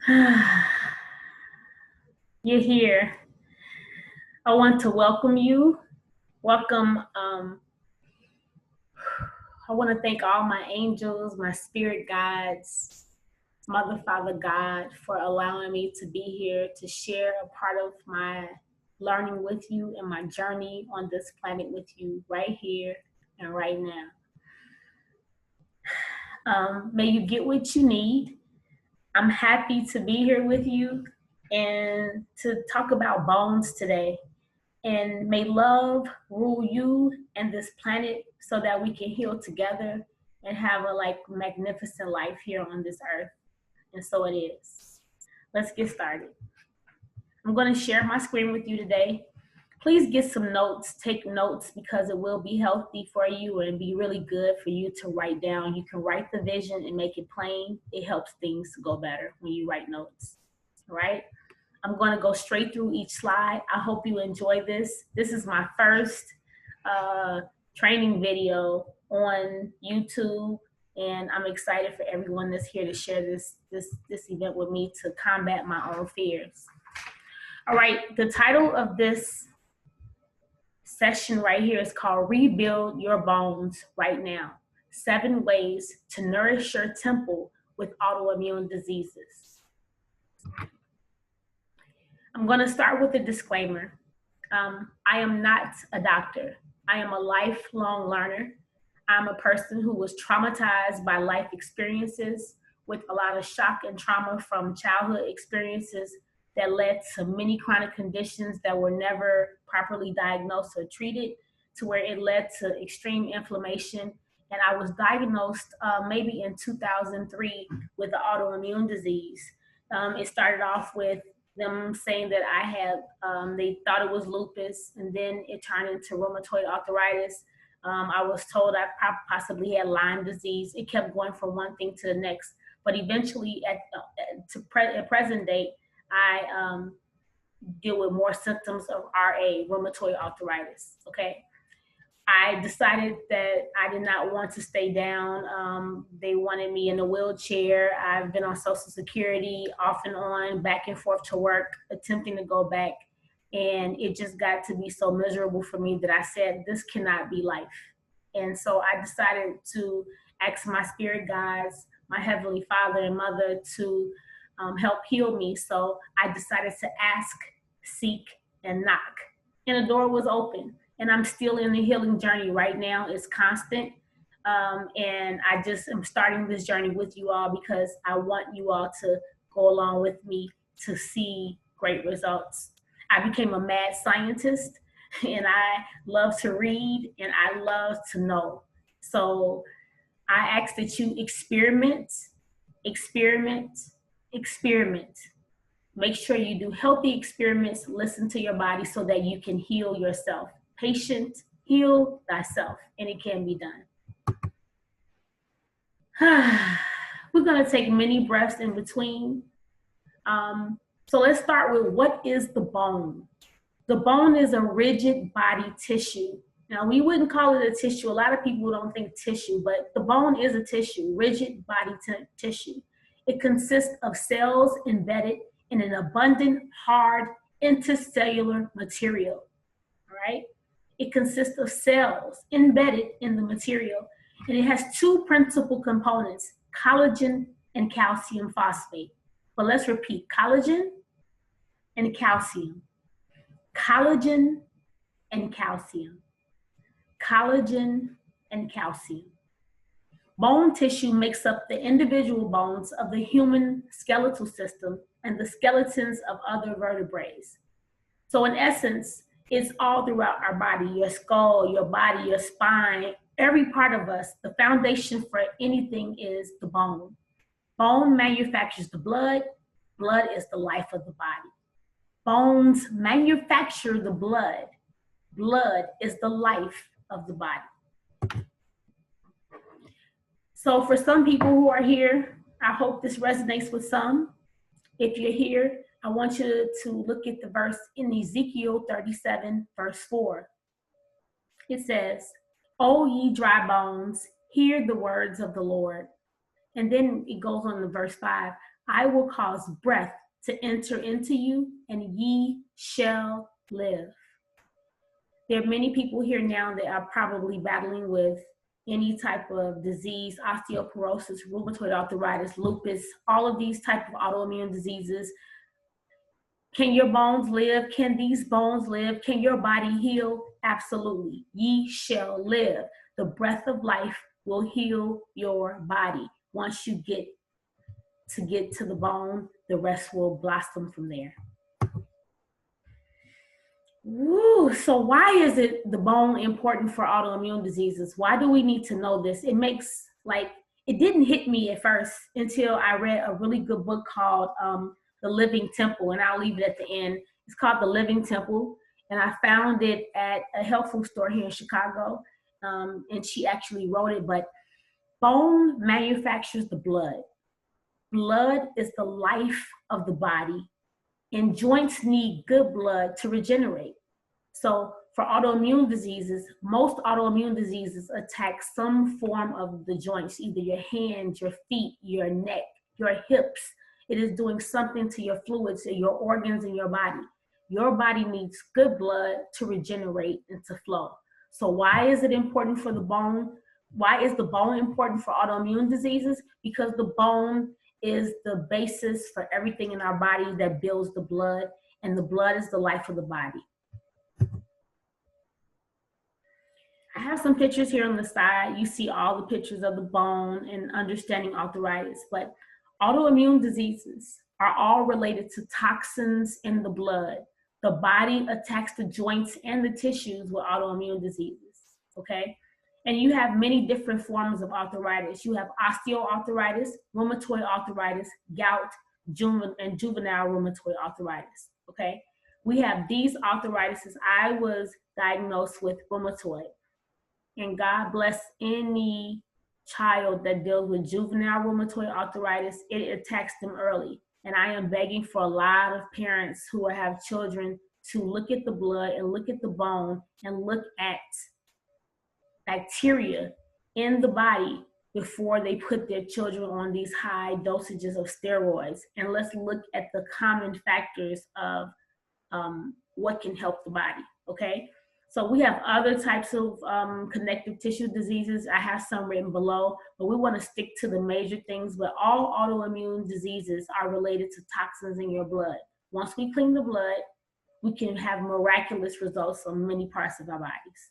You're here. I want to welcome you. Welcome. I want to thank all my angels, my spirit guides, Mother, Father, God, for allowing me to be here to share a part of my learning with you and my journey on this planet with you right here and right now. May you get what you need. I'm happy to be here with you and to talk about bones today. And may love rule you and this planet so that we can heal together and have a magnificent life here on this earth. And so it is. Let's get started. I'm going to share my screen with you today. Please get some notes, take notes, because it will be healthy for you and be really good for you to write down. You can write the vision and make it plain. It helps things to go better when you write notes. All right? I'm going to go straight through each slide. I hope you enjoy this. This is my first training video on YouTube, and I'm excited for everyone that's here to share this event with me to combat my own fears. All right, the title of this session right here is called Rebuild Your Bones Right Now. 7 Ways to Nourish Your Temple with Autoimmune Diseases. I'm going to start with a disclaimer. I am not a doctor. I am a lifelong learner. I'm a person who was traumatized by life experiences with a lot of shock and trauma from childhood experiences that led to many chronic conditions that were never properly diagnosed or treated, to where it led to extreme inflammation. And I was diagnosed maybe in 2003 with an autoimmune disease. It started off with them saying that I had, they thought it was lupus, and then it turned into rheumatoid arthritis. I was told I possibly had Lyme disease. It kept going from one thing to the next. But eventually, at present date, I deal with more symptoms of RA, rheumatoid arthritis, okay? I decided that I did not want to stay down. They wanted me in a wheelchair. I've been on Social Security off and on, back and forth to work, attempting to go back. And it just got to be so miserable for me that I said, this cannot be life. And so I decided to ask my spirit guides, my Heavenly Father and Mother, to help heal me. So I decided to ask, seek, and knock. And the door was open. And I'm still in the healing journey right now. It's constant. And I just am starting this journey with you all because I want you all to go along with me to see great results. I became a mad scientist, and I love to read and I love to know. So I ask that you experiment. Make sure you do healthy experiments, listen to your body so that you can heal yourself. Patient, heal thyself, and it can be done. We're going to take many breaths in between. So let's start with, what is the bone? The bone is a rigid body tissue. Now, we wouldn't call it a tissue. A lot of people don't think tissue, but the bone is a tissue, rigid body tissue. It consists of cells embedded in an abundant, hard, intercellular material, all right? It consists of cells embedded in the material, and it has 2 principal components, collagen and calcium phosphate. But let's repeat, collagen and calcium. Collagen and calcium. Collagen and calcium. Bone tissue makes up the individual bones of the human skeletal system and the skeletons of other vertebrates. So in essence, it's all throughout our body, your skull, your body, your spine, every part of us. The foundation for anything is the bone. Bone manufactures the blood. Blood is the life of the body. Bones manufacture the blood. Blood is the life of the body. So for some people who are here, I hope this resonates with some. If you're here, I want you to look at the verse in Ezekiel 37, verse 4. It says, "O ye dry bones, hear the words of the Lord." And then it goes on to verse 5. I will cause breath to enter into you, and ye shall live. There are many people here now that are probably battling with any type of disease, osteoporosis, rheumatoid arthritis, lupus, all of these type of autoimmune diseases. Can your bones live? Can these bones live? Can your body heal? Absolutely. Ye shall live. The breath of life will heal your body. Once you get to the bone, the rest will blossom from there. Woo. So why is the bone important for autoimmune diseases? Why do we need to know this? It didn't hit me at first until I read a really good book called The Living Temple, and I'll leave it at the end. It's called The Living Temple, and I found it at a health food store here in Chicago, and she actually wrote it. But bone manufactures the blood. Blood is the life of the body, and joints need good blood to regenerate. So for autoimmune diseases, most autoimmune diseases attack some form of the joints, either your hands, your feet, your neck, your hips. It is doing something to your fluids, your organs in your body. Your body needs good blood to regenerate and to flow. So why is it important for the bone? Why is the bone important for autoimmune diseases? Because the bone is the basis for everything in our body that builds the blood, and the blood is the life of the body. I have some pictures here on the side. You see all the pictures of the bone and understanding arthritis, but autoimmune diseases are all related to toxins in the blood. The body attacks the joints and the tissues with autoimmune diseases, okay? And you have many different forms of arthritis. You have osteoarthritis, rheumatoid arthritis, gout, and juvenile rheumatoid arthritis, okay? We have these arthritises. I was diagnosed with rheumatoid. And God bless any child that deals with juvenile rheumatoid arthritis. It attacks them early. And I am begging for a lot of parents who have children to look at the blood and look at the bone and look at bacteria in the body before they put their children on these high dosages of steroids. And let's look at the common factors of what can help the body, okay? So we have other types of connective tissue diseases. I have some written below, but we want to stick to the major things. But all autoimmune diseases are related to toxins in your blood. Once we clean the blood, we can have miraculous results on many parts of our bodies.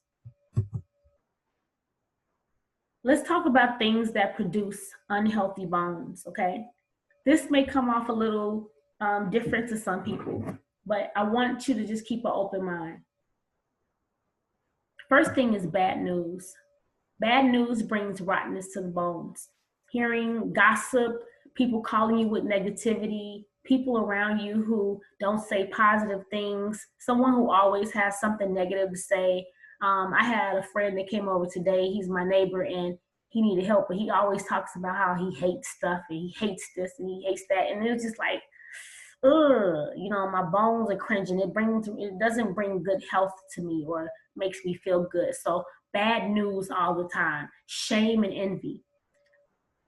Let's talk about things that produce unhealthy bones, okay? This may come off a little different to some people, but I want you to just keep an open mind. First thing is bad news. Bad news brings rottenness to the bones. Hearing gossip, people calling you with negativity, people around you who don't say positive things, someone who always has something negative to say. I had a friend that came over today. He's my neighbor and he needed help, but he always talks about how he hates stuff and he hates this and he hates that. And it was just like, my bones are cringing. It doesn't bring good health to me or makes me feel good. So bad news all the time. Shame and envy.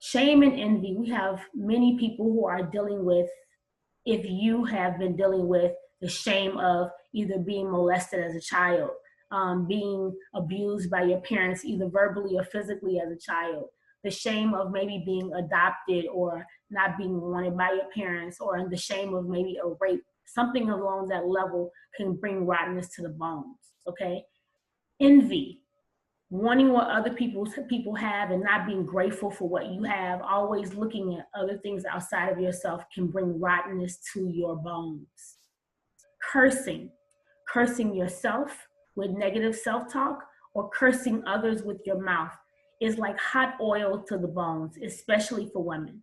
Shame and envy. We have many people who are dealing with, if you have been dealing with the shame of either being molested as a child, being abused by your parents, either verbally or physically as a child, the shame of maybe being adopted or not being wanted by your parents, or the shame of maybe a rape, something along that level can bring rottenness to the bones, okay? Envy, wanting what other people have and not being grateful for what you have, always looking at other things outside of yourself can bring rottenness to your bones. Cursing yourself with negative self-talk or cursing others with your mouth is like hot oil to the bones, especially for women.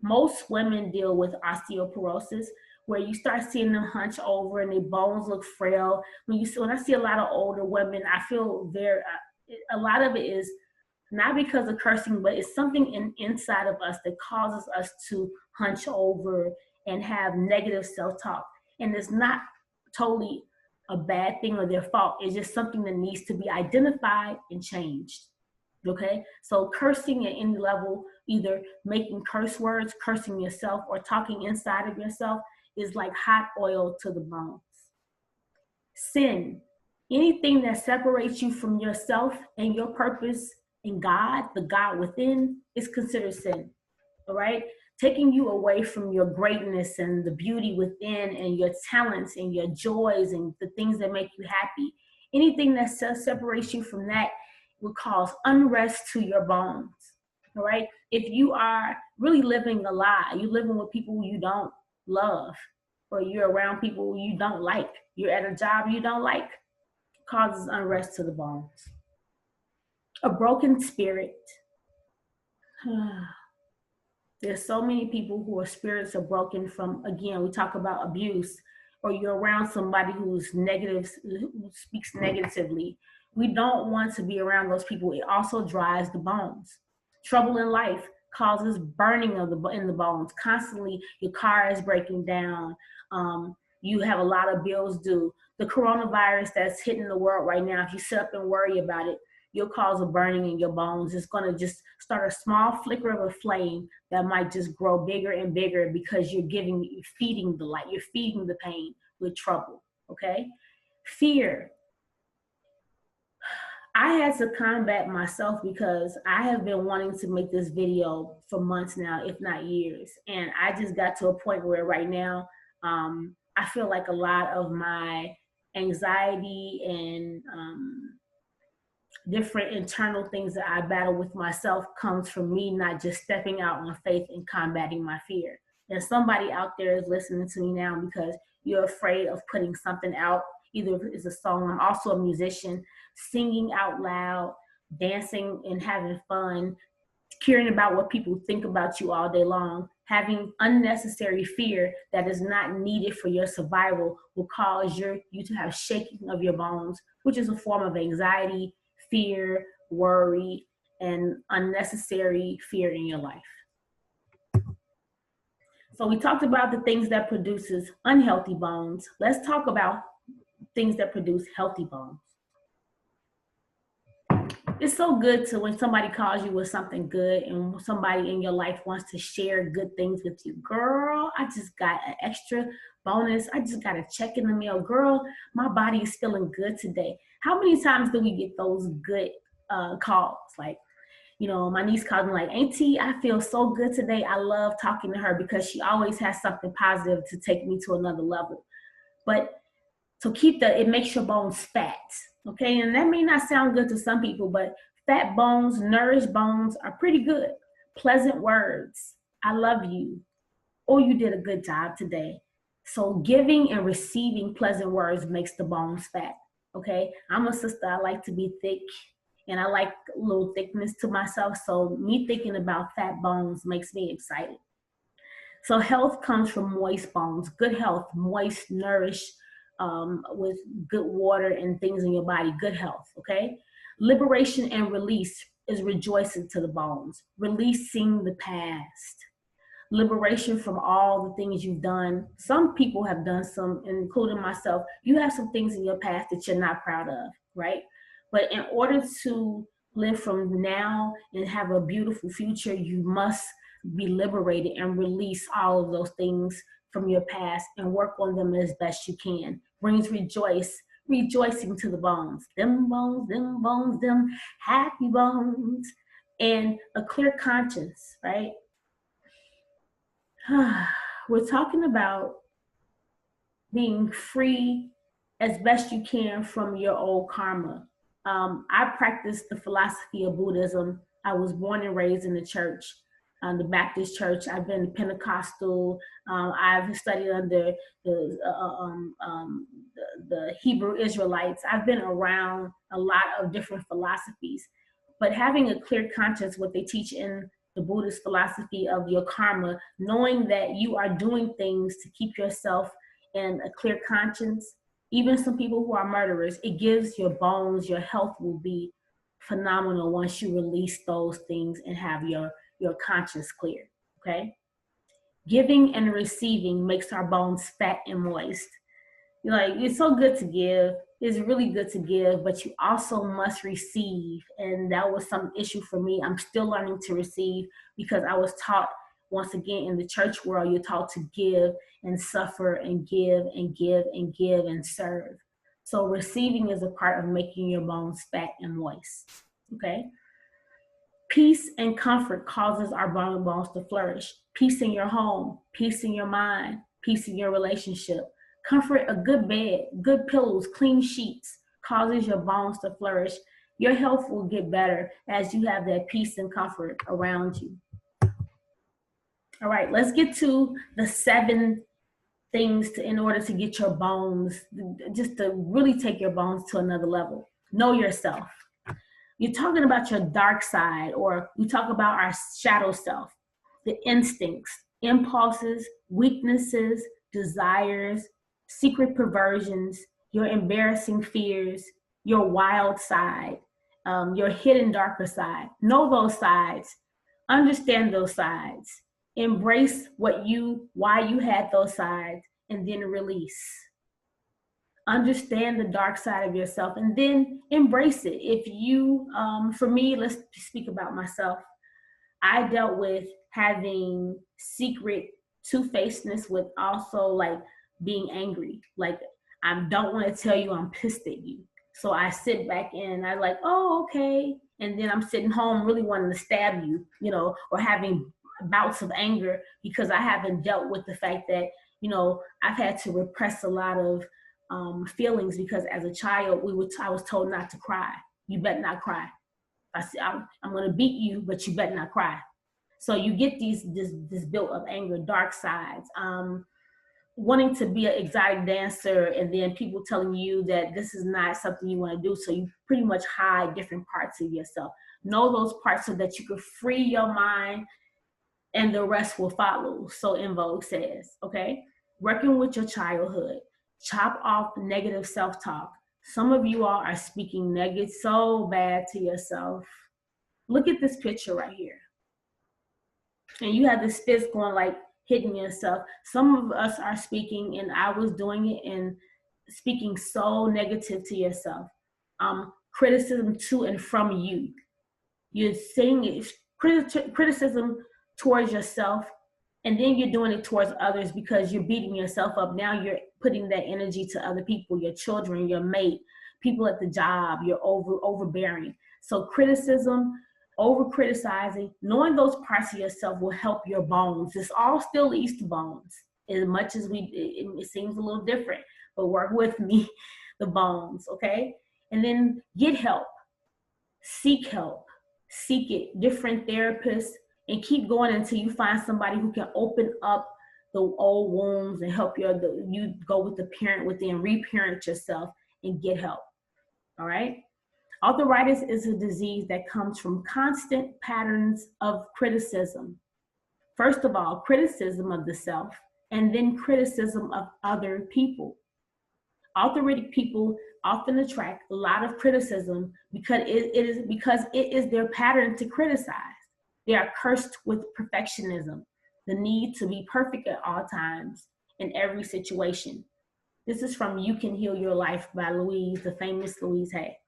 Most women deal with osteoporosis, where you start seeing them hunch over and their bones look frail. When I see a lot of older women, I feel a lot of it is not because of cursing, but it's something inside of us that causes us to hunch over and have negative self-talk. And it's not totally a bad thing or their fault. It's just something that needs to be identified and changed. Okay, so cursing at any level either making curse words, cursing yourself, or talking inside of yourself is like hot oil to the bones. Sin, anything that separates you from yourself and your purpose in God, the God within, is considered sin. All right? Taking you away from your greatness and the beauty within and your talents and your joys and the things that make you happy. Anything that separates you from that will cause unrest to your bones. All right? If you are really living a lie, you're living with people you don't love, or you're around people you don't like, you're at a job you don't like, causes unrest to the bones. A broken spirit. There's so many people who are spirits are broken from, again, we talk about abuse, or you're around somebody who's negative, who speaks negatively. We don't want to be around those people. It also dries the bones. Trouble in life causes burning of in the bones. Constantly, your car is breaking down. You have a lot of bills due. The coronavirus that's hitting the world right now, if you sit up and worry about it, you'll cause a burning in your bones. It's going to just start a small flicker of a flame that might just grow bigger and bigger because you're feeding the light, you're feeding the pain with trouble, okay? Fear. I had to combat myself because I have been wanting to make this video for months now, if not years. And I just got to a point where right now, I feel like a lot of my anxiety and different internal things that I battle with myself comes from me not just stepping out on faith and combating my fear. And somebody out there is listening to me now because you're afraid of putting something out, either if it's a song. I'm also a musician, singing out loud, dancing and having fun, caring about what people think about you all day long. Having unnecessary fear that is not needed for your survival will cause you to have shaking of your bones, which is a form of anxiety, fear, worry, and unnecessary fear in your life. So we talked about the things that produces unhealthy bones. Let's talk about things that produce healthy bones. It's so good to when somebody calls you with something good and somebody in your life wants to share good things with you. Girl, I just got an extra bonus. I just got a check in the mail. Girl, my body is feeling good today. How many times do we get those good calls? Like, you know, my niece called me like, Auntie, I feel so good today. I love talking to her because she always has something positive to take me to another level. But to keep it makes your bones fat. Okay, and that may not sound good to some people, but fat bones, nourished bones are pretty good. Pleasant words, I love you, or you did a good job today. So giving and receiving pleasant words makes the bones fat. Okay, I'm a sister, I like to be thick, and I like a little thickness to myself, so me thinking about fat bones makes me excited. So health comes from moist bones, good health, moist, nourished, with good water and things in your body, good health, okay? Liberation and release is rejoicing to the bones, releasing the past, liberation from all the things you've done. Some people have done some, including myself, you have some things in your past that you're not proud of, right? But in order to live from now and have a beautiful future, you must be liberated and release all of those things from your past and work on them as best you can. Brings rejoicing to the bones. Them bones, them happy bones. And a clear conscience, right? We're talking about being free as best you can from your old karma. I practice the philosophy of Buddhism. I was born and raised in the church. The Baptist church. I've been Pentecostal. I've studied under the Hebrew Israelites. I've been around a lot of different philosophies, but having a clear conscience, what they teach in the Buddhist philosophy of your karma, knowing that you are doing things to keep yourself in a clear conscience. Even some people who are murderers, it gives your bones, your health will be phenomenal once you release those things and have your conscience clear, okay? Giving and receiving makes our bones fat and moist. Like, it's so good to give. It's really good to give, but you also must receive. And that was some issue for me. I'm still learning to receive because I was taught, once again, in the church world, you're taught to give and suffer and give and give and give and serve. So receiving is a part of making your bones fat and moist. Okay? Peace and comfort causes our bones to flourish. Peace in your home, peace in your mind, peace in your relationship. Comfort, a good bed, good pillows, clean sheets causes your bones to flourish. Your health will get better as you have that peace and comfort around you. All right, let's get to the 7 things in order to get your bones, just to really take your bones to another level. Know yourself. You're talking about your dark side, or we talk about our shadow self, the instincts, impulses, weaknesses, desires, secret perversions, your embarrassing fears, your wild side, your hidden darker side. Know those sides, understand those sides, embrace why you had those sides, and then release. Understand the dark side of yourself and then embrace it. If you, for me, let's speak about myself. I dealt with having secret two-facedness with also like being angry. Like, I don't want to tell you I'm pissed at you. So I sit back and I like, oh, okay. And then I'm sitting home really wanting to stab you, or having bouts of anger because I haven't dealt with the fact that, I've had to repress a lot of feelings because as a child, I was told not to cry. You better not cry. I said, I'm going to beat you, but you better not cry. So you get this built of anger, dark sides, wanting to be an exotic dancer, and then people telling you that this is not something you want to do. So you pretty much hide different parts of yourself. Know those parts so that you can free your mind and the rest will follow. So En Vogue says, okay, working with your childhood, chop off negative self-talk. Some of you all are speaking negative so bad to yourself. Look at this picture right here. And you have this fist going like hitting yourself. Some of us are speaking, and I was doing it, and speaking so negative to yourself. Criticism to and from you. You're saying it, criticism towards yourself, and then you're doing it towards others because you're beating yourself up. Now you're putting that energy to other people, your children, your mate, people at the job. You're overbearing. So criticism, over criticizing, knowing those parts of yourself will help your bones. This all still leads to bones, as much as it seems a little different, but work with me, the bones, okay? And then get help, seek it, different therapists, and keep going until you find somebody who can open up the old wounds and help you go with the parent within, reparent yourself and get help. All right. Arthritis is a disease that comes from constant patterns of criticism. First of all, criticism of the self, and then criticism of other people. Arthritic people often attract a lot of criticism because it is their pattern to criticize. They are cursed with perfectionism, the need to be perfect at all times in every situation. This is from You Can Heal Your Life by the famous Louise Hay.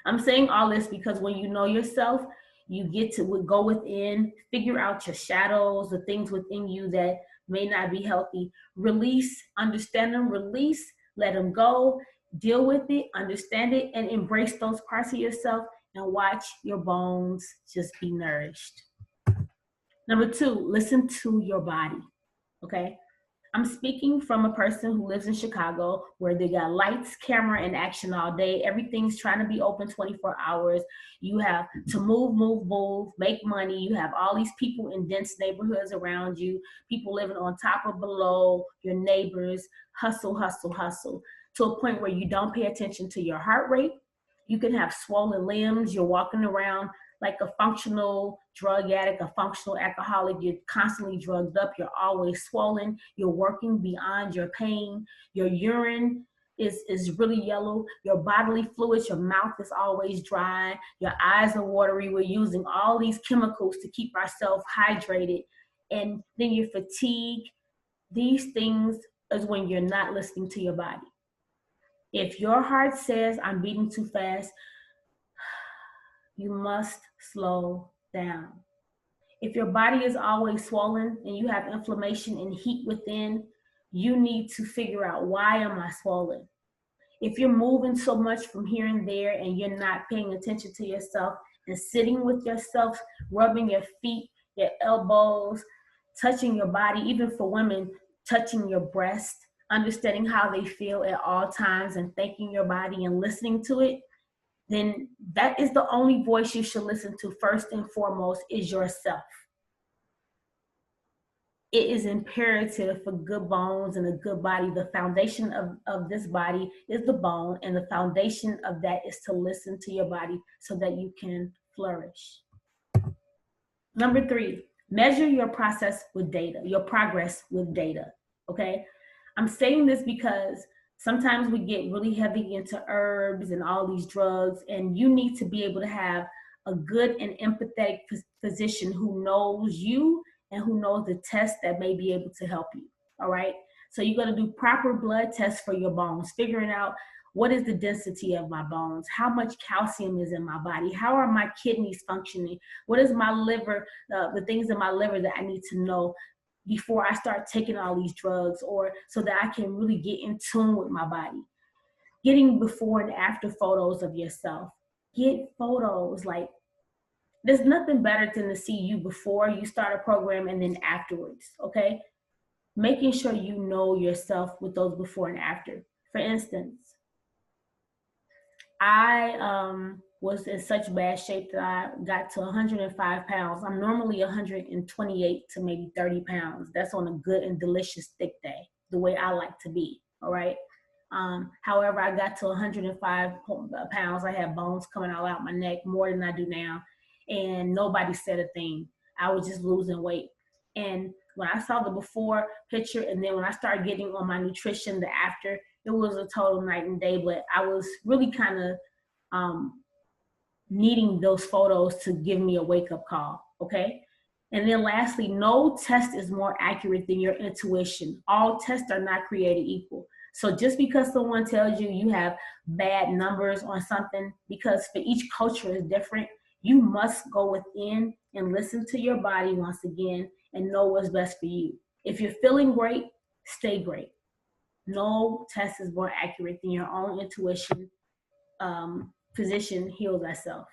I'm saying all this because when you know yourself, you get to go within, figure out your shadows, the things within you that may not be healthy. Release, understand them, release, let them go, deal with it, understand it, and embrace those parts of yourself and watch your bones just be nourished. Number 2, listen to your body, okay? I'm speaking from a person who lives in Chicago where they got lights, camera, and action all day. Everything's trying to be open 24 hours. You have to move, make money. You have all these people in dense neighborhoods around you, people living on top or below, your neighbors, hustle, to a point where you don't pay attention to your heart rate. You can have swollen limbs. You're walking around like a functional drug addict, a functional alcoholic. You're constantly drugged up. You're always swollen. You're working beyond your pain. Your urine is really yellow. Your bodily fluids, your mouth is always dry. Your eyes are watery. We're using all these chemicals to keep ourselves hydrated. And then you're fatigued. These things is when you're not listening to your body. If your heart says I'm beating too fast, you must slow down. If your body is always swollen and you have inflammation and heat within, you need to figure out, why am I swollen? If you're moving so much from here and there and you're not paying attention to yourself and sitting with yourself, rubbing your feet, your elbows, touching your body, even for women, touching your breast, understanding how they feel at all times and thanking your body and listening to it, then that is the only voice you should listen to first and foremost, is yourself. It is imperative for good bones and a good body. The foundation of this body is the bone, and the foundation of that is to listen to your body so that you can flourish. Number 3, measure your progress with data, okay? I'm saying this because sometimes we get really heavy into herbs and all these drugs, and you need to be able to have a good and empathetic physician who knows you and who knows the tests that may be able to help you, all right? So you're gonna do proper blood tests for your bones, figuring out what is the density of my bones, how much calcium is in my body, how are my kidneys functioning, what is my liver, the things in my liver that I need to know before I start taking all these drugs, or so that I can really get in tune with my body. Getting before and after photos of yourself. Get photos. Like, there's nothing better than to see you before you start a program and then afterwards, okay? Making sure you know yourself with those before and after. For instance, I was in such bad shape that I got to 105 pounds. I'm normally 128 to maybe 30 pounds. That's on a good and delicious thick day, the way I like to be, all right? However, I got to 105 pounds. I had bones coming all out my neck, more than I do now. And nobody said a thing. I was just losing weight. And when I saw the before picture, and then when I started getting on my nutrition, the after, it was a total night and day. But I was really kind of needing those photos to give me a wake-up call, okay? And then lastly, no test is more accurate than your intuition. All tests are not created equal. So just because someone tells you you have bad numbers on something, because for each culture is different, you must go within and listen to your body once again and know what's best for you. If you're feeling great, stay great. No test is more accurate than your own intuition. Physician heals thyself.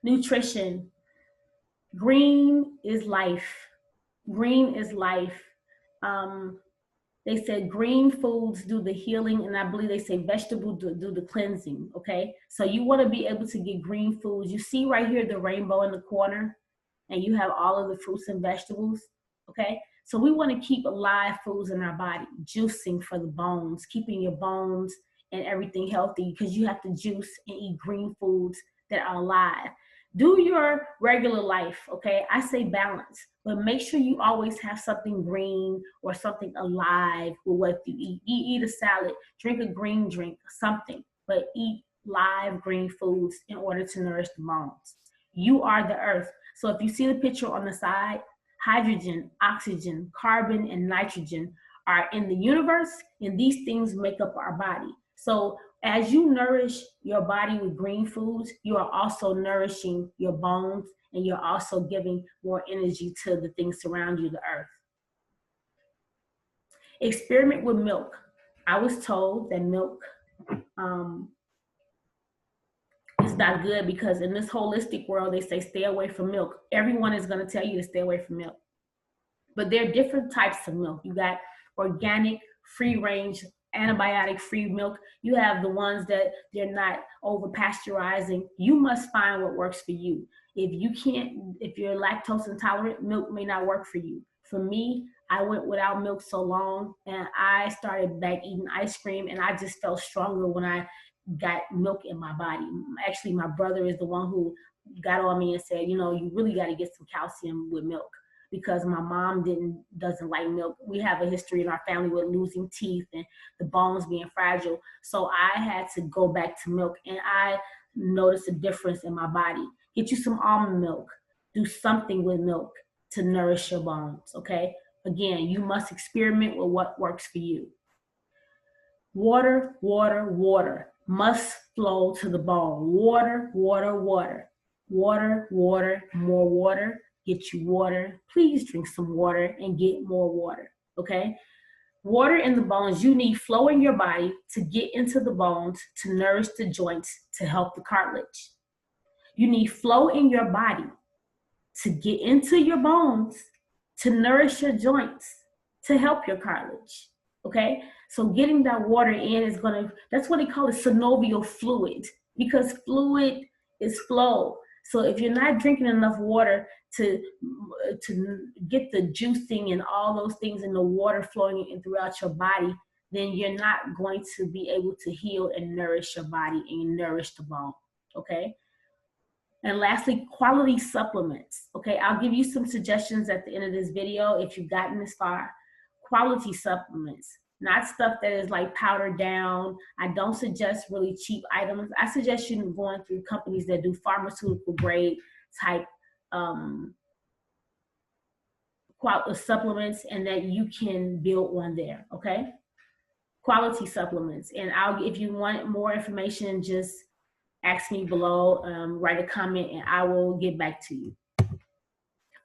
Nutrition. Green is life. Green is life. They said green foods do the healing, and I believe they say vegetables do the cleansing, okay? So you want to be able to get green foods. You see right here the rainbow in the corner, and you have all of the fruits and vegetables, okay? So we want to keep live foods in our body, juicing for the bones, keeping your bones and everything healthy, because you have to juice and eat green foods that are alive. Do your regular life, okay? I say balance, but make sure you always have something green or something alive with what you eat. Eat a salad, drink a green drink, something, but eat live green foods in order to nourish the bones. You are the earth. So if you see the picture on the side, hydrogen, oxygen, carbon, and nitrogen are in the universe, and these things make up our body. So as you nourish your body with green foods, you are also nourishing your bones, and you're also giving more energy to the things surrounding you, the earth. Experiment with milk. I was told that milk is not good, because in this holistic world, they say stay away from milk. Everyone is going to tell you to stay away from milk. But there are different types of milk. You got organic, free range, antibiotic free milk. You have the ones that they're not over pasteurizing. You must find what works for you. If you're lactose intolerant, milk may not work for you. For me, I went without milk so long, and I started back eating ice cream, and I just felt stronger when I got milk in my body. Actually, my brother is the one who got on me and said, you really got to get some calcium with milk, because my mom doesn't like milk. We have a history in our family with losing teeth and the bones being fragile. So I had to go back to milk, and I noticed a difference in my body. Get you some almond milk. Do something with milk to nourish your bones, okay? Again, you must experiment with what works for you. Water, water, water must flow to the bone. Water, water, water. Water, water, more water. Get you water. Please drink some water and get more water, okay? Water in the bones, you need flow in your body to get into the bones, to nourish the joints, to help the cartilage. You need flow in your body to get into your bones, to nourish your joints, to help your cartilage, okay? So getting that water in is gonna, that's what they call it synovial fluid, because fluid is flow. So if you're not drinking enough water to get the juicing and all those things in the water flowing in throughout your body, then you're not going to be able to heal and nourish your body and nourish the bone, okay? And lastly, quality supplements. Okay, I'll give you some suggestions at the end of this video if you've gotten this far. Quality supplements, not stuff that is like powdered down. I don't suggest really cheap items. I suggest you going through companies that do pharmaceutical grade type supplements, and that you can build on there, okay? Quality supplements. And if you want more information, just ask me below, write a comment, and I will get back to you.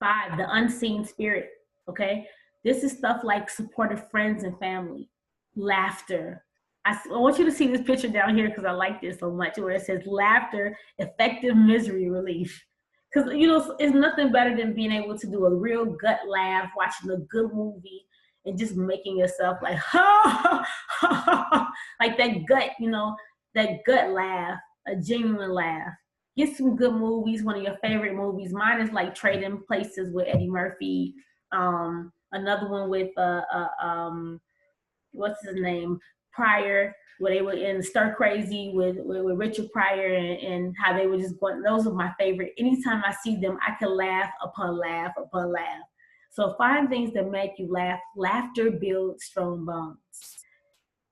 5, the unseen spirit, okay? This is stuff like supportive friends and family, laughter. I want you to see this picture down here because I like this so much, where it says laughter, effective misery relief. Because, you know, it's nothing better than being able to do a real gut laugh, watching a good movie, and just making yourself like, ha, ha, ha, like that gut, you know, that gut laugh. A genuine laugh. Get some good movies, one of your favorite movies. Mine is like Trading Places with Eddie Murphy. Another one with what's his name? Pryor, where they were in Stir Crazy with Richard Pryor, and how they were just going. Those are my favorite. Anytime I see them, I can laugh upon laugh upon laugh. So find things that make you laugh. Laughter builds strong bones.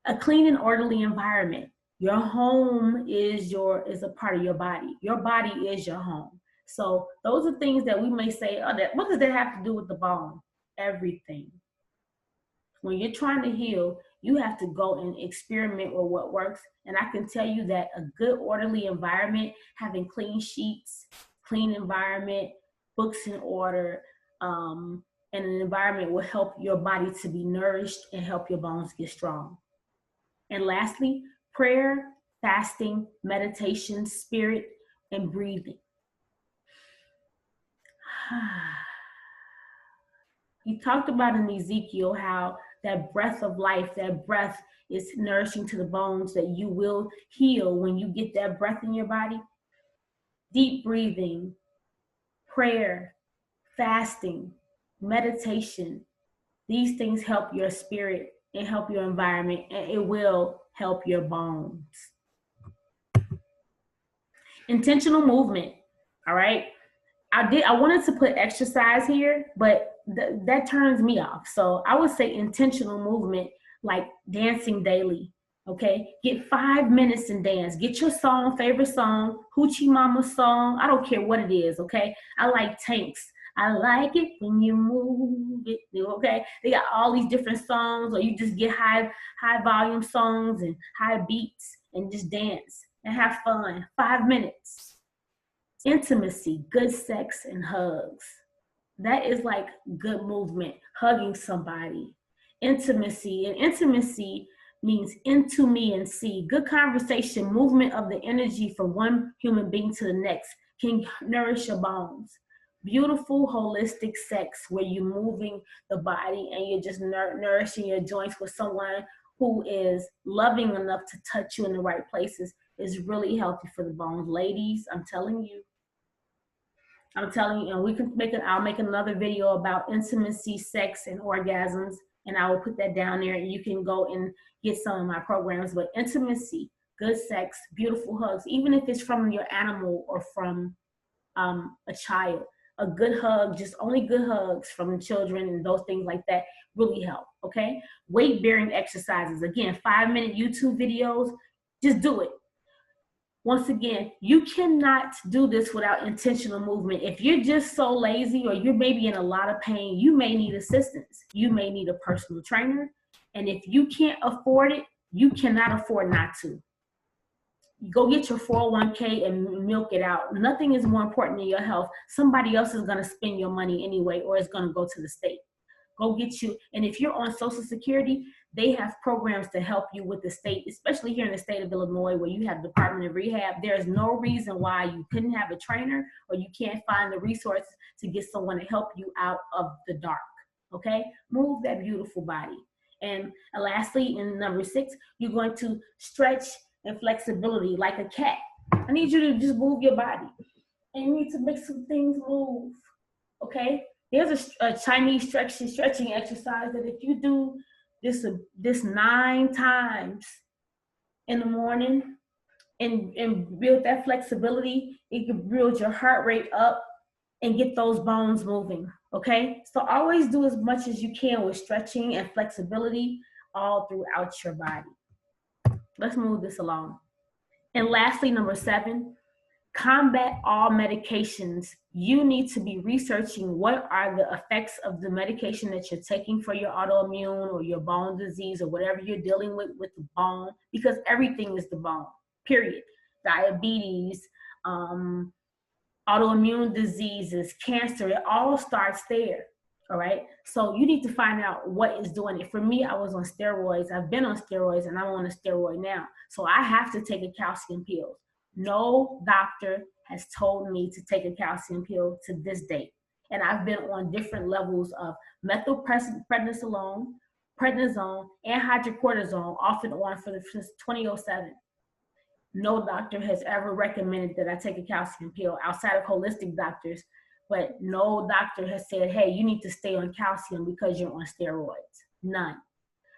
A clean and orderly environment. Your home is a part of your body. Your body is your home. So those are things that we may say, oh, what does that have to do with the bone? Everything. When you're trying to heal, you have to go and experiment with what works. And I can tell you that a good orderly environment, having clean sheets, clean environment, books in order, and an environment will help your body to be nourished and help your bones get strong. And lastly, prayer, fasting, meditation, spirit, and breathing. He talked about in Ezekiel how that breath of life, that breath is nourishing to the bones, that you will heal when you get that breath in your body. Deep breathing, prayer, fasting, meditation, these things help your spirit and help your environment, and it will help your bones. Intentional movement, all right? I wanted to put exercise here, but that turns me off. So I would say intentional movement, like dancing daily, okay? Get 5 minutes and dance. Get your song, favorite song, Hoochie Mama song. I don't care what it is, okay? I like Tanks. I like it when you move it, okay? They got all these different songs, or you just get high volume songs and high beats and just dance and have fun. 5 minutes. Intimacy, good sex, and hugs. That is like good movement, hugging somebody. Intimacy, and intimacy means into me and see. Good conversation, movement of the energy from one human being to the next can nourish your bones. Beautiful, holistic sex where you're moving the body and you're just nourishing your joints with someone who is loving enough to touch you in the right places is really healthy for the bones. Ladies, I'm telling you, and we can I'll make another video about intimacy, sex, and orgasms, and I will put that down there, and you can go and get some of my programs. But intimacy, good sex, beautiful hugs, even if it's from your animal or from a child, a good hug, just only good hugs from children and those things like that really help, okay? Weight-bearing exercises, again, 5-minute YouTube videos, just do it. Once again, you cannot do this without intentional movement. If you're just so lazy or you're maybe in a lot of pain, you may need assistance. You may need a personal trainer. And if you can't afford it, You cannot afford not to. Go get your 401k and milk it out. Nothing is more important than your health. Somebody else is going to spend your money anyway, or it's going to go to the state. Go get you. And if you're on Social Security, they have programs to help you with the state, especially here in the state of Illinois, where you have Department of Rehab. There's no reason why you couldn't have a trainer, or you can't find the resources to get someone to help you out of the dark. Okay? Move that beautiful body. And lastly, in number 6, you're going to stretch and flexibility like a cat. I need you to just move your body. And you need to make some things move. Okay? There's a Chinese stretching exercise that if you do this 9 times in the morning and build that flexibility, it can build your heart rate up and get those bones moving, okay? So always do as much as you can with stretching and flexibility all throughout your body. Let's move this along. And lastly, number 7, combat all medications. You need to be researching what are the effects of the medication that you're taking for your autoimmune or your bone disease or whatever you're dealing with the bone, because everything is the bone, period. Diabetes, autoimmune diseases, cancer, it all starts there. All right. So you need to find out what is doing it. For me, I was on steroids. I've been on steroids and I'm on a steroid now. So I have to take a calcium pill. No doctor has told me to take a calcium pill to this date. And I've been on different levels of methylprednisolone, prednisone, and hydrocortisone off and on since 2007. No doctor has ever recommended that I take a calcium pill outside of holistic doctors, but no doctor has said, hey, you need to stay on calcium because you're on steroids. None.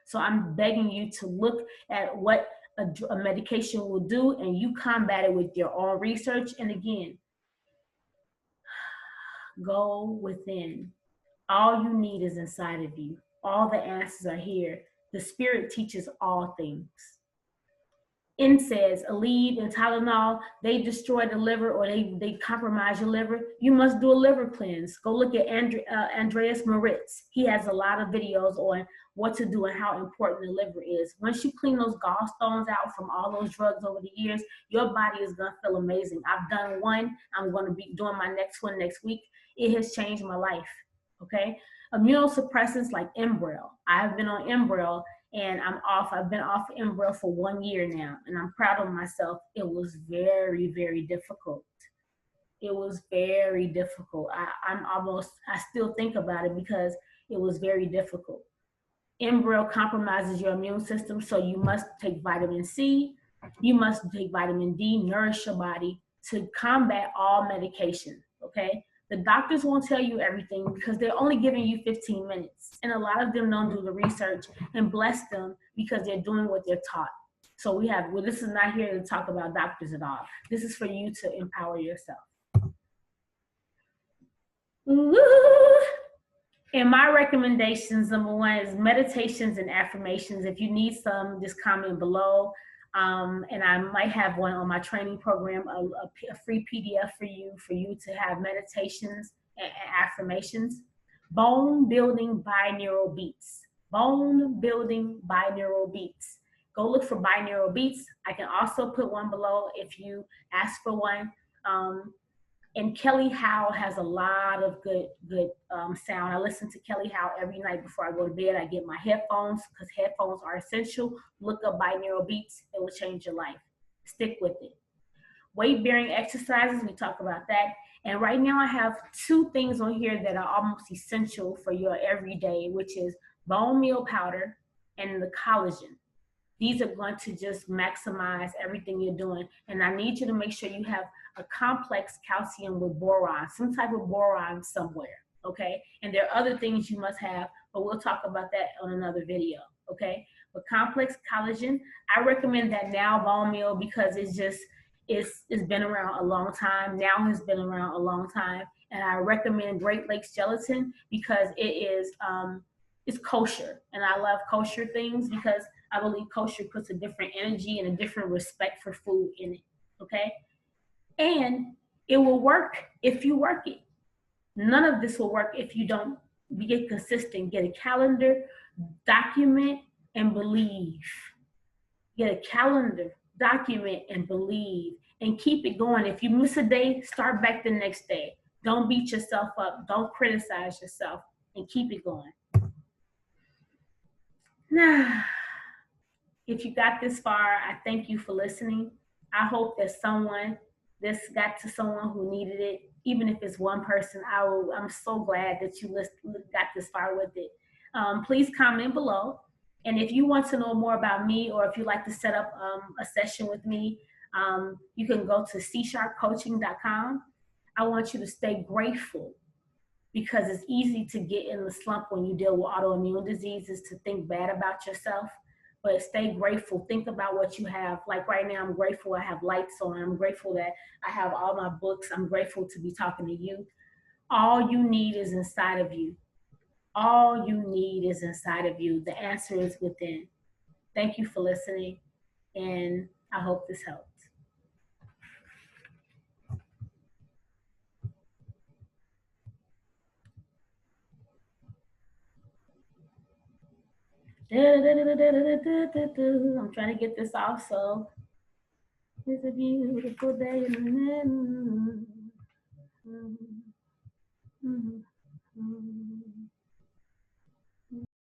So I'm begging you to look at what a medication will do, and you combat it with your own research. And again, go within. All you need is inside of you. All the answers are here. The Spirit teaches all things. NSAIDs, Aleve, and Tylenol, they destroy the liver, or they compromise your liver. You must do a liver cleanse. Go look at Andreas Moritz. He has a lot of videos on what to do and how important the liver is. Once you clean those gallstones out from all those drugs over the years, your body is going to feel amazing. I've done one. I'm going to be doing my next one next week. It has changed my life, okay? Immunosuppressants like Enbrel. I've been on Enbrel, and I've been off Enbrel for 1 year now, and I'm proud of myself. It was very, very difficult. It was very difficult. I still think about it because it was very difficult. Enbrel compromises your immune system, so you must take vitamin C. You must take vitamin D, nourish your body to combat all medication, okay? The doctors won't tell you everything because they're only giving you 15 minutes. And a lot of them don't do the research, and bless them because they're doing what they're taught. So this is not here to talk about doctors at all. This is for you to empower yourself. Ooh. And my recommendations, number 1 is meditations and affirmations. If you need some, just comment below. And I might have one on my training program, a free PDF for you to have meditations and affirmations. Bone building binaural beats. Bone building binaural beats. Go look for binaural beats. I can also put one below if you ask for one. And Kelly Howe has a lot of good sound. I listen to Kelly Howe every night before I go to bed. I get my headphones because headphones are essential. Look up binaural beats. It will change your life. Stick with it. Weight-bearing exercises, we talk about that. And right now I have 2 things on here that are almost essential for your everyday, which is bone meal powder and the collagen. These are going to just maximize everything you're doing. And I need you to make sure you have a complex calcium with boron, some type of boron somewhere, okay? And there are other things you must have, but we'll talk about that on another video, okay? But complex collagen, I recommend that Now bone meal because it's been around a long time. Now has been around a long time. And I recommend Great Lakes gelatin because it's kosher. And I love kosher things because I believe kosher puts a different energy and a different respect for food in it, okay? And it will work if you work it. None of this will work if you don't get consistent. Get a calendar, document, and believe. Get a calendar, document, and believe, and keep it going. If you miss a day, start back the next day. Don't beat yourself up. Don't criticize yourself, and keep it going. Now, if you got this far, I thank you for listening. I hope that this got to someone who needed it, even if it's one person. I'm so glad that you got this far with it. Please comment below. And if you want to know more about me, or if you'd like to set up a session with me, you can go to csharpcoaching.com. I want you to stay grateful, because it's easy to get in the slump when you deal with autoimmune diseases, to think bad about yourself. But stay grateful. Think about what you have. Like right now, I'm grateful I have lights on. I'm grateful that I have all my books. I'm grateful to be talking to you. All you need is inside of you. All you need is inside of you. The answer is within. Thank you for listening, and I hope this helped. I'm trying to get this off, so it's a beautiful day.